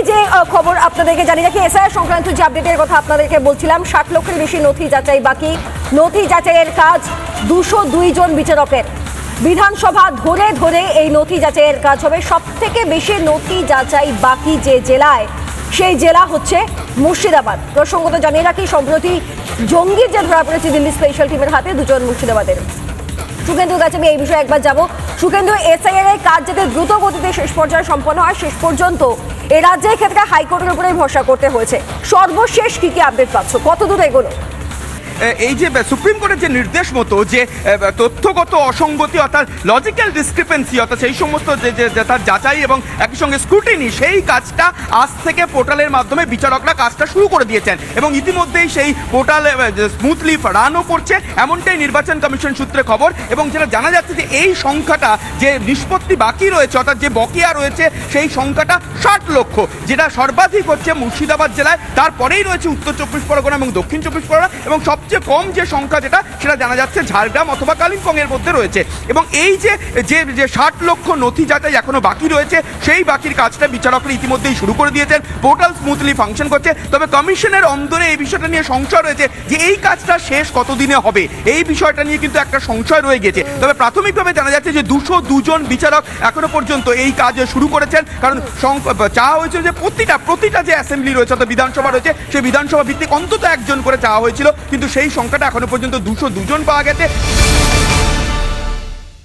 যে খবর আপনাদেরকে জানি রাখি, এসআইআর সংক্রান্ত যে আপডেটের কথা আপনাদেরকে বলছিলাম, 60 লক্ষের বেশি নথি যাচাই বাকি। নথি যাচাইয়ের কাজ 202 জন বিচারকের। বিধানসভা ধরে ধরে এই নথি যাচাইয়ের কাজ হবে। সব থেকে বেশি নথি যাচাই বাকি যে জেলায়, সেই জেলা হচ্ছে মুর্শিদাবাদ। প্রসঙ্গত জানিয়ে রাখি, সম্প্রতি জঙ্গির যে ধরা পড়েছে দিল্লি স্পেশাল টিমের হাতে, দুজন মুর্শিদাবাদের। সুকেন্দুর কাছে আমি এই বিষয়ে একবার যাব। সুকেন্দু, এসআইআর এর কাজ যাতে দ্রুত গতিতে শেষ পর্যায়ে সম্পন্ন হয়, শেষ পর্যন্ত এই রাজ্যের ক্ষেত্রে হাইকোর্টের উপরেই ভরসা করতে হয়েছে। সর্বশেষ কি কি আপডেট পাচ্ছ, কত দূর এগোলো? এই যে সুপ্রিম কোর্টের যে নির্দেশ মতো যে তথ্যগত অসঙ্গতি অর্থাৎ লজিক্যাল ডিসক্রিপেন্সি অর্থাৎ সেই সমস্ত যে তার যাচাই এবং একই সঙ্গে স্ক্রুটিনি, সেই কাজটা আজ থেকে পোর্টালের মাধ্যমে বিচারকরা কাজটা শুরু করে দিয়েছেন এবং ইতিমধ্যেই সেই পোর্টাল স্মুথলি রানও করছে, এমনটাই নির্বাচন কমিশন সূত্রে খবর। এবং যেটা জানা যাচ্ছে যে এই সংখ্যাটা যে নিষ্পত্তি বাকি রয়েছে অর্থাৎ যে বকেয়া রয়েছে, সেই সংখ্যাটা 60 লক্ষ, যেটা সর্বাধিক হচ্ছে মুর্শিদাবাদ জেলায়। তারপরেই রয়েছে উত্তর 24 পরগনা এবং দক্ষিণ 24 পরগনা, এবং সবচেয়ে কম যে সংখ্যা সেটা জানা যাচ্ছে ঝাড়গ্রাম অথবা কালিম্পং এর মধ্যে রয়েছে। এবং এই যে 60 লক্ষ নথি যাচাই এখনো বাকি রয়েছে, সেই বাকির কাজটা বিচারকরা ইতিমধ্যেই শুরু করে দিয়েছেন। পোর্টাল স্মুথলি ফাংশন করছে। তবে কমিশনের অন্দরে এই বিষয়টা নিয়ে সংশয় রয়েছে যে এই কাজটা শেষ কতদিনে হবে, এই বিষয়টা নিয়ে কিন্তু একটা সংশয় রয়ে গেছে। তবে প্রাথমিকভাবে জানা যাচ্ছে যে 202 জন বিচারক এখনো পর্যন্ত এই কাজ শুরু করেছেন, কারণ চাওয়া হয়েছিল যে প্রতিটা যে অ্যাসেম্বলি রয়েছে অর্থাৎ বিধানসভা রয়েছে, সেই বিধানসভা ভিত্তিক অন্তত একজন করে চাওয়া হয়েছিল, কিন্তু সেই সংখ্যাটা এখনো পর্যন্ত 202 জন পাওয়া গেছে।